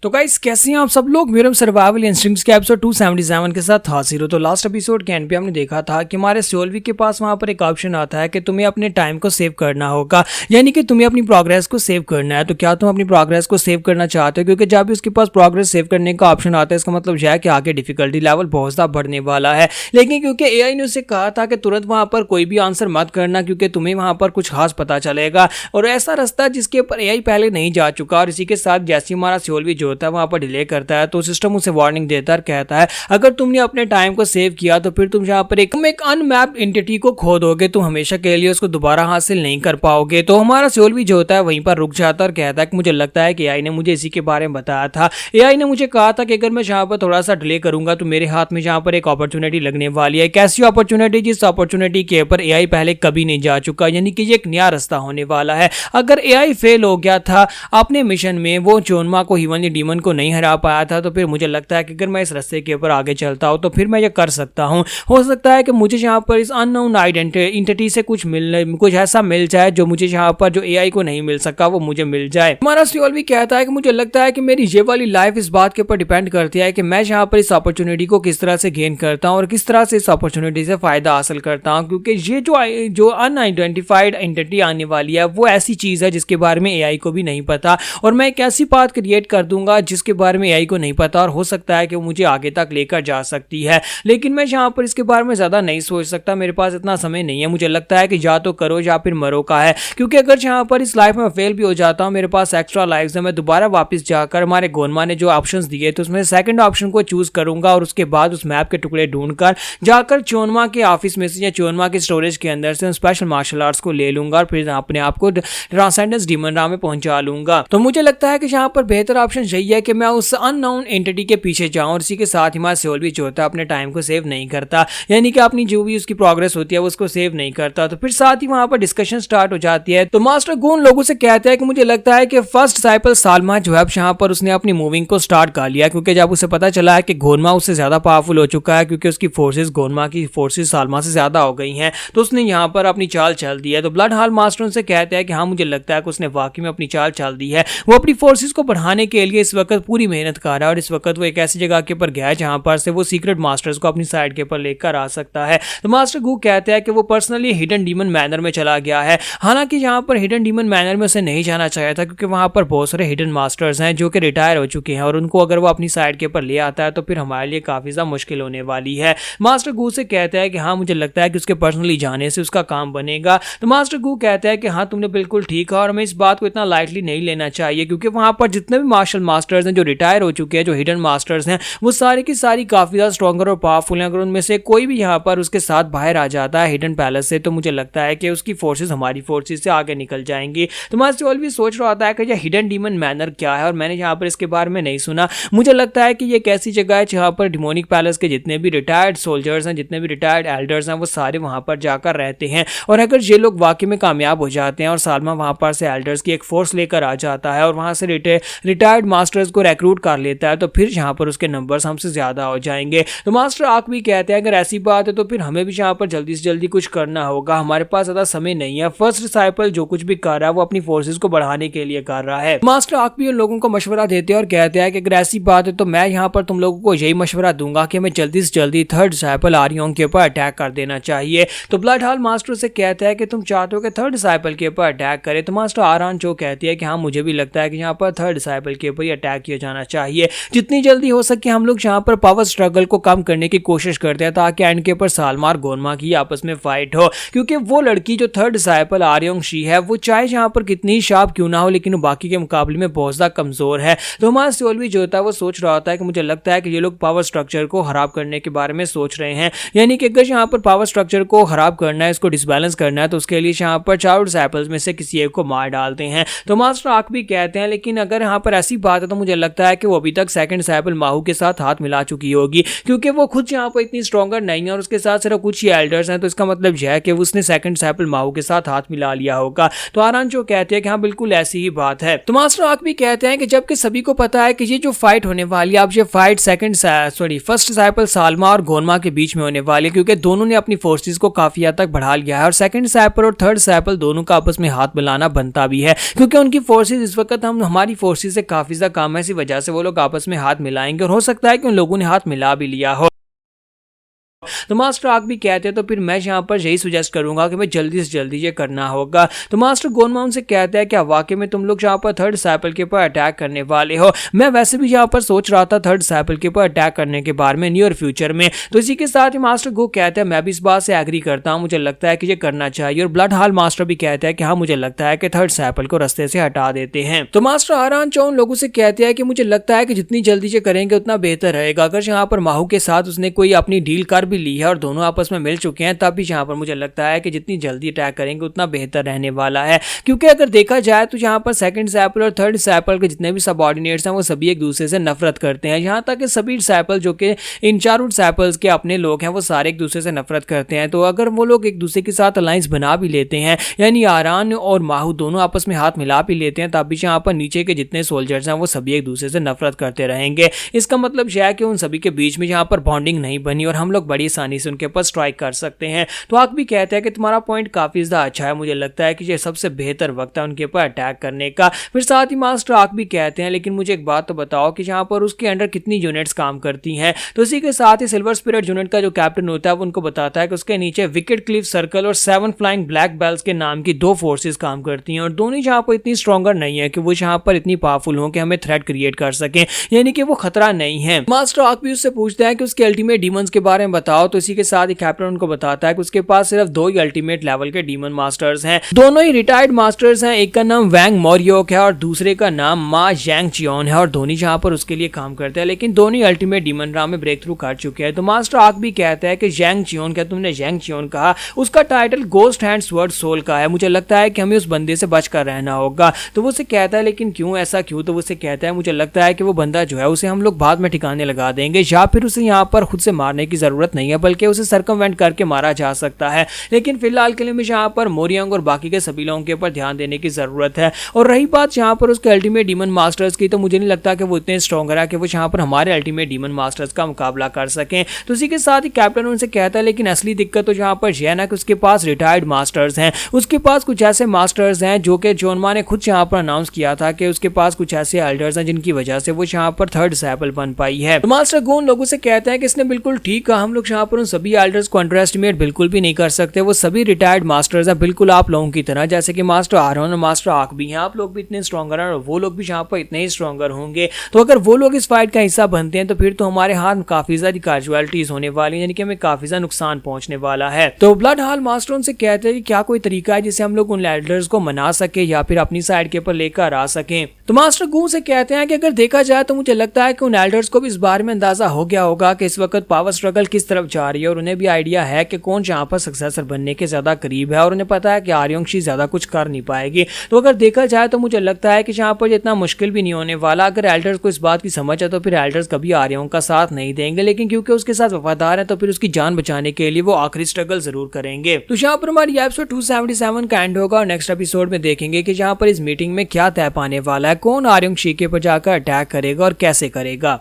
तो गाइस कैसे हैं आप सब लोग। मेरे सर्वाइवल इंस्टिंक्ट्स के एपिसोड 277 के साथ हाजिर हो। तो लास्ट एपिसोड के एंड पे हमने देखा था कि हमारे सोल्वी के पास वहां पर एक ऑप्शन आता है कि तुम्हें अपने टाइम को सेव करना होगा, यानी कि तुम्हें अपनी प्रोग्रेस को सेव करना है। तो क्या तुम अपनी प्रोग्रेस को सेव करना चाहते हो? क्योंकि जब भी उसके पास प्रोग्रेस सेव करने का ऑप्शन आता है इसका मतलब यह है कि आगे डिफिकल्टी लेवल बहुत ज़्यादा बढ़ने वाला है। लेकिन क्योंकि एआई ने उसे कहा था कि तुरंत वहां पर कोई भी आंसर मत करना क्योंकि तुम्हें वहां पर कुछ खास पता चलेगा और ऐसा रास्ता जिसके ऊपर एआई पहले नहीं जा चुका। और इसी के साथ जैसे हमारा सोल्वी जो होता है वहां पर डिले करता है तो सिस्टम उसे वार्निंग देता है और कहता है अगर तुमने अपने टाइम को सेव किया तो फिर तुम यहाँ पर एक अनमैप्ड एंटिटी को खो दोगे, तुम हमेशा के लिए उसको दोबारा हासिल नहीं कर पाओगे। तो हमारा सोल्वी जो होता है वहीं पर रुक जाता है और कहता है कि मुझे लगता है कि एआई ने मुझे इसी के बारे में बताया था। एआई ने मुझे कहा था कि अगर मैं यहाँ पर थोड़ा सा डिले करूंगा तो मेरे हाथ में यहाँ पर एक अपॉर्चुनिटी लगने वाली है। कैसी अपॉर्चुनिटी? जिस अपॉर्चुनिटी के ऊपर एआई पहले कभी नहीं जा चुका, यानी कि ये एक नया रास्ता होने वाला है। अगर एआई फेल हो गया था अपने मिशन में, वो चोनमा को हीवनली डीमन को नहीं हरा पाया था, तो फिर मुझे लगता है कि अगर मैं इस रास्ते के ऊपर आगे चलता हूं तो फिर मैं ये कर सकता हूं। हो सकता है कि मुझे यहाँ पर इस अननोन आइडेंटिटी से कुछ ऐसा मिल जाए जो मुझे यहाँ पर जो एआई को नहीं मिल सका वो मुझे मिल जाए। हमारा सोल्वी कहता है कि मुझे लगता है कि मेरी ये वाली लाइफ इस बात के ऊपर डिपेंड करती है कि मैं यहाँ पर इस अपॉर्चुनिटी को किस तरह से गेन करता हूँ और किस तरह से इस अपॉर्चुनिटी से फायदा हासिल करता हूँ। क्योंकि ये जो अनआइडेंटिफाइड एंटिटी आने वाली है वो ऐसी चीज है जिसके बारे में एआई को भी नहीं पता, और मैं एक ऐसी बात क्रिएट कर दूंगा जिसके बारे में एआई को नहीं पता और हो सकता है कि वो मुझे आगे तक लेकर जा सकती है। लेकिन मैं यहाँ पर इसके बारे में ज्यादा नहीं सोच सकता, मेरे पास इतना समय नहीं है। मुझे लगता है कि या तो करो या फिर मरो का है, क्योंकि अगर यहाँ पर इस लाइफ में फेल भी हो जाता हूँ, मेरे पास एक्स्ट्रा लाइफ है, मैं दोबारा वापस जाकर हमारे गोनमा ने जो ऑप्शंस दिए तो उसमें सेकंड ऑप्शन को चूज करूंगा और उसके बाद उस मैप के टुकड़े ढूंढकर जाकर चोनमा के ऑफिस में से या चोनमा के स्टोरेज के अंदर से स्पेशल मार्शल आर्ट्स को ले लूंगा और फिर अपने आप को ट्रांसेंडेंस डीमन राम में पहुंचा लूंगा। तो मुझे लगता है कि यहाँ पर बेहतर ऑप्शन यही है कि मैं उस अननोन एंटिटी के पीछे जाऊं और इसी के साथ ही हमारा सोल्वी जो होता है अपने टाइम को सेव नहीं करता, यानी कि अपनी जो भी उसकी प्रोग्रेस होती है वो उसको सेव नहीं करता। तो फिर साथ ही वहां पर डिस्कशन स्टार्ट हो जाती है। तो मास्टर गून लोगों से कहता है कि मुझे लगता है कि फर्स्ट डिसाइपल सालमा जो है यहाँ पर उसने अपनी मूविंग को स्टार्ट कर लिया, क्योंकि जब उसे पता चला है कि गोनमा उससे ज्यादा पावरफुल हो चुका है क्योंकि उसकी फोर्सेस गोनमा की फोर्सेस सालमा से ज्यादा हो गई हैं, तो उसने यहाँ पर अपनी चाल चल दी है। तो ब्लड हाल मास्टर उनसे कहते हैं कि हाँ मुझे लगता है कि उसने वाकई में अपनी चाल चल दी है। वो अपनी फोर्सेस को बढ़ाने के लिए इस वक्त पूरी मेहनत कर रहा है और इस वक्त वो एक ऐसी जगह के ऊपर गया है जहां पर से वो सीक्रेट मास्टर्स को अपनी साइड के ऊपर लेकर आ सकता है। तो मास्टर गू कहते हैं कि वो पर्सनली हिडन डीमन मैनर में चला गया है। हालांकि यहाँ पर हिडन डीमन मैनर में उसे नहीं जाना चाहिए था क्योंकि वहां पर बहुत सारे हिडन मास्टर्स हैं जो कि रिटायर हो चुके हैं और उनको अगर वो अपनी साइड के ऊपर ले आता है तो फिर हमारे लिए काफी ज्यादा मुश्किल होने वाली है। मास्टर गू से कहता है कि हाँ मुझे लगता है कि उसके पर्सनली जाने से उसका काम बनेगा। तो मास्टर गू कहता है कि हाँ तुमने बिल्कुल ठीक है और हमें इस बात को इतना लाइटली नहीं लेना चाहिए क्योंकि वहां पर जितने भी मार्शल मास्टर्स हैं जो रिटायर हो चुके हैं, जो हिडन मास्टर्स हैं, वो सारी की सारी काफी ज्यादा स्ट्रॉन्गर और पावरफुल हैं। अगर उनमें से कोई भी यहाँ पर उसके साथ बाहर आ जाता है हिडन पैलेस से तो मुझे लगता है कि उसकी फोर्सेस हमारी फोर्सेस से आगे निकल जाएंगी। तो मास्टर ऑलवेज सोच रहा होता है कि ये हिडन डीमन मैनर क्या है और मैंने यहाँ पर इसके बारे में नहीं सुना। मुझे लगता है कि ये एक ऐसी जगह है जहाँ पर डिमोनिक पैलेस के जितने भी रिटायर्ड सोल्जर्स हैं, जितने भी रिटायर्ड एल्डर्स हैं, वो सारे वहां पर जाकर रहते हैं। और अगर ये लोग वाकई में कामयाब हो जाते हैं और सालमा वहां पर से एल्डर्स की एक फोर्स लेकर आ जाता है और वहां से रिटायर्ड मास्टर्स को रिक्रूट कर लेता है तो फिर यहाँ पर उसके नंबर्स हमसे ज्यादा हो जाएंगे। तो मास्टर आक भी कहते हैं अगर ऐसी बात है तो फिर हमें भी यहाँ पर जल्दी से जल्दी कुछ करना होगा, हमारे पास ज्यादा समय नहीं है। फर्स्ट डिसाइपल जो कुछ भी कर रहा है वो अपनी फोर्सेस को बढ़ाने के लिए कर रहा है। मास्टर आक भी उन लोगों को मशवरा देते हैं और कहते हैं कि अगर ऐसी बात है तो मैं यहाँ पर तुम लोगों को यही मशवरा दूंगा कि हमें जल्दी से जल्दी थर्ड डिसाइपल आर्यों के ऊपर अटैक कर देना चाहिए। तो ब्लड हाल मास्टर से कहता है कि तुम चाहते हो कि थर्ड डिसाइपल के ऊपर अटैक करे। तो मास्टर आरान जो कहती है कि हाँ मुझे भी लगता है कि यहाँ पर थर्ड डिसाइपल के ऊपर अटैक किया जाना चाहिए। जितनी जल्दी हो सके हम लोग यहाँ पर पावर स्ट्रगल को कम करने की कोशिश करते हैं ताकि एंड के ऊपर सालमा और गोनमा की आपस में फाइट हो, क्योंकि वो लड़की जो थर्ड डिसाइपल आर्योंग शी है वो चाहे यहाँ पर कितनी शार्प क्यों ना हो लेकिन वो बाकी के मुकाबले में बहुत ज्यादा कमजोर है। तो हमारा सोल्वी जो होता है वो सोच रहा होता है कि मुझे लगता है कि ये लोग पावर स्ट्रक्चर को खराब करने के बारे में सोच रहे हैं, यानी कि अगर यहाँ पर पावर स्ट्रक्चर को खराब करना है, इसको डिसबैलेंस करना है तो उसके लिए यहाँ पर चारों डिसाइपल्स में से किसी एक को मार डालते हैं। तो मास्टर आक भी कहते हैं लेकिन अगर यहाँ पर ऐसी बात है तो मुझे लगता है कि वो अभी तक सेकंड डिसाइपल माहू के साथ हाथ मिला चुकी होगी क्योंकि वो खुद यहाँ पर इतनी स्ट्रॉन्गर नहीं है और उसके साथ सिर्फ कुछ ही एल्डर्स हैं, तो इसका मतलब यह है कि उसने सेकंड डिसाइपल माहू के साथ हाथ मिला लिया होगा। तो आरान जो कहते हैं कि हाँ बिल्कुल ऐसी ही बात है। तो मास्टर आक भी कहते हैं कि जबकि सभी को पता है कि ये जो फाइट होने वाली है, अब ये फाइट फर्स्ट डिसाइपल सालमा और गोनमा के बीच में होने वाली है क्योंकि दोनों ने अपनी फोर्सेस को काफी हद तक बढ़ा लिया है और सेकंड डिसाइपल और थर्ड डिसाइपल दोनों का आपस में हाथ मिलाना बनता भी है क्योंकि उनकी फोर्सेस इस वक्त हमारी फोर्सेस से काफी का काम है, इसी वजह से वो लोग आपस में हाथ मिलाएंगे और हो सकता है कि उन लोगों ने हाथ मिला भी लिया हो। तो मास्टर आग भी कहते हैं तो फिर मैं यहाँ पर यही सुजेस्ट करूंगा कि भाई जल्दी से जल्दी ये करना होगा। तो मास्टर गोनमा उनसे कहता है कि वाकई में तुम लोग यहाँ पर थर्ड डिसाइपल के ऊपर अटैक करने वाले हो। मैं वैसे भी यहाँ पर सोच रहा था थर्ड डिसाइपल के ऊपर अटैक करने के बारे में नियर फ्यूचर में। तो इसी के साथ ही मास्टर गो कहता है मैं भी इस बात से एग्री करता हूँ, मुझे लगता है कि ये करना चाहिए। और ब्लड हाल मास्टर भी कहता है कि हाँ मुझे लगता है कि थर्ड डिसाइपल को रास्ते से हटा देते हैं। तो मास्टर आरान चौन लोगों से कहते हैं कि मुझे लगता है कि जितनी जल्दी ये करेंगे उतना बेहतर रहेगा। अगर यहाँ पर माहू के साथ उसने कोई अपनी डील कर भी ली है और दोनों आपस में मिल चुके हैं, तब भी यहाँ पर मुझे लगता है कि जितनी जल्दी अटैक करेंगे उतना बेहतर रहने वाला है। क्योंकि अगर देखा जाए तो यहाँ पर सेकंड डिसाइपल और थर्ड डिसाइपल के जितने भी सबऑर्डिनेट्स हैं वो सभी एक दूसरे से नफरत करते हैं। यहाँ तक कि सभी डिसाइपल जो कि इन चारों डिसाइपल्स के अपने लोग हैं वो सारे एक दूसरे से नफरत करते हैं। तो अगर वो लोग एक दूसरे के साथ अलायंस बना भी लेते हैं, यानी आरान और माहू दोनों आपस में हाथ मिला भी लेते हैं, तब भी यहाँ पर नीचे के जितने सोल्जर्स हैं वो सभी एक दूसरे से नफरत करते रहेंगे। इसका मतलब यह है कि उन सभी के बीच में यहाँ पर बॉन्डिंग नहीं बनी और हम लोग बड़ी आसानी से उनके ऊपर स्ट्राइक कर सकते हैं। तो आग भी कहता है कि तुम्हारा पॉइंट काफी ज्यादा अच्छा है, मुझे लगता है कि ये सबसे बेहतर वक्त है उनके ऊपर अटैक करने का। फिर साथ ही मास्टर आग भी कहते हैं लेकिन मुझे एक बात तो बताओ कि यहाँ पर उसके अंडर कितनी यूनिट्स काम करती हैं। तो इसी के साथ ही सिल्वर स्पिरिट यूनिट का जो कैप्टन होता है वो उनको बताता है कि उसके नीचे विकेट क्लिफ सर्कल और 7 फ्लाइंग ब्लैक बेल्स के नाम की 2 फोर्सेस काम करती हैं और दोनों यहाँ पर इतनी स्ट्रॉन्गर नहीं है कि वो यहाँ पर इतनी पावरफुल हो कि हमें थ्रेट क्रिएट कर सकें, यानी कि वो खतरा नहीं है। मास्टर आग भी उससे पूछता है कि उसके अल्टीमेट डीमंस के बारे में बताओ। तो इसी के साथ ही कैप्टन उनको बताता है कि उसके पास सिर्फ 2 ही अल्टीमेट लेवल के डीमन मास्टर्स हैं, दोनों ही रिटायर्ड मास्टर्स हैं। एक का नाम वैंग मोरियोक है और दूसरे का नाम मा जैंग चियोन है और दोनों जहां पर उसके लिए काम करते हैं, लेकिन दोनों अल्टीमेट डीमन राम में ब्रेक थ्रू कर चुके हैं। तो मास्टर आग भी कहता है कि जैंग चियोन, क्या तुमने जैंग चियोन कहा? उसका title ghost hand sword soul का है, मुझे लगता है कि हमें उस बंदे से बचकर रहना होगा। तो वो उसे कहता है लेकिन क्यों, ऐसा क्यों? तो वो उसे कहता है मुझे लगता है कि वो बंदा जो है उसे हम लोग बाद में ठिकाने लगा देंगे या फिर उसे यहाँ पर खुद से मारने की जरूरत नहीं है, बल्कि उसे सर्कमवेंट करके मारा जा सकता है। लेकिन फिलहाल के लिए मुझे यहाँ पर मोरियांग और बाकी के सभी लोगों के ऊपर ध्यान देने की जरूरत है। और रही बात यहाँ पर उसके अल्टीमेट डीमन मास्टर्स की, तो मुझे नहीं लगता कि वो इतने स्ट्रॉन्गर है कि वो यहाँ पर हमारे अल्टीमेट डीमन मास्टर्स का मुकाबला कर सकें। तो इसी के साथ ही कैप्टन उनसे कहता है लेकिन असली दिक्कत तो यहाँ पर यह है ना कि उसके पास रिटायर्ड मास्टर्स हैं, उसके पास कुछ ऐसे मास्टर्स हैं जो कि जोनमा ने खुद यहाँ पर अनाउंस किया था कि उसके पास कुछ ऐसे एल्डर्स हैं जिनकी वजह से वो यहाँ पर थर्ड डिसाइपल बन पाई है। तो मास्टर गोन लोगों से कहते हैं कि इसने बिल्कुल ठीक कहा, हम लोग यहाँ पर उन सभी एल्डर्स को अंडर एस्टिमेट बिल्कुल भी नहीं कर सकते, वो सभी रिटायर्ड मास्टर्स हैं बिल्कुल आप लोगों की तरह, जैसे कि मास्टर आरोन और मास्टर आक भी हैं। आप लोग भी इतने स्ट्रॉन्गर हैं और वो लोग भी यहाँ पर इतने ही स्ट्रॉन्गर होंगे। तो अगर वो लोग इस फाइट का हिस्सा बनते हैं तो फिर तो हमारे हाथ में काफी ज्यादा कैजुअलिटीज होने वाली, यानी कि हमें काफी ज्यादा नुकसान पहुंचने वाला है। तो ब्लड हाल मास्टर उनसे कहते हैं कि क्या कोई तरीका है जिससे हम लोग उन एल्डर्स को मना सके या फिर अपनी साइड के ऊपर लेकर आ सकें। तो मास्टर गू से कहते हैं कि अगर देखा जाए तो मुझे लगता है कि उन एल्डर्स को भी इस बारे में अंदाजा हो गया होगा कि इस वक्त पावर स्ट्रगल किस तरफ जा रही है और उन्हें भी आइडिया है कि कौन यहाँ पर सक्सेसर बनने के ज्यादा करीब है और उन्हें पता है कि आर्यंशी ज्यादा कुछ कर नहीं पाएगी। तो अगर देखा जाए तो मुझे लगता है कि यहाँ पर इतना मुश्किल भी नहीं होने वाला। अगर एल्डर्स को इस बात की समझ है तो फिर एल्डर्स कभी आर्यों का साथ नहीं देंगे, लेकिन क्योंकि उसके साथ वफादार है तो फिर उसकी जान बचाने के लिए वो आखिरी स्ट्रगल जरूर करेंगे। तो यहाँ पर हमारी एपिसोड 277 का एंड होगा और नेक्स्ट एपिसोड में देखेंगे कि यहाँ पर इस मीटिंग में क्या तय पाने वाला है, कौन आर्यंशी के पर जाकर अटैक करेगा और कैसे करेगा।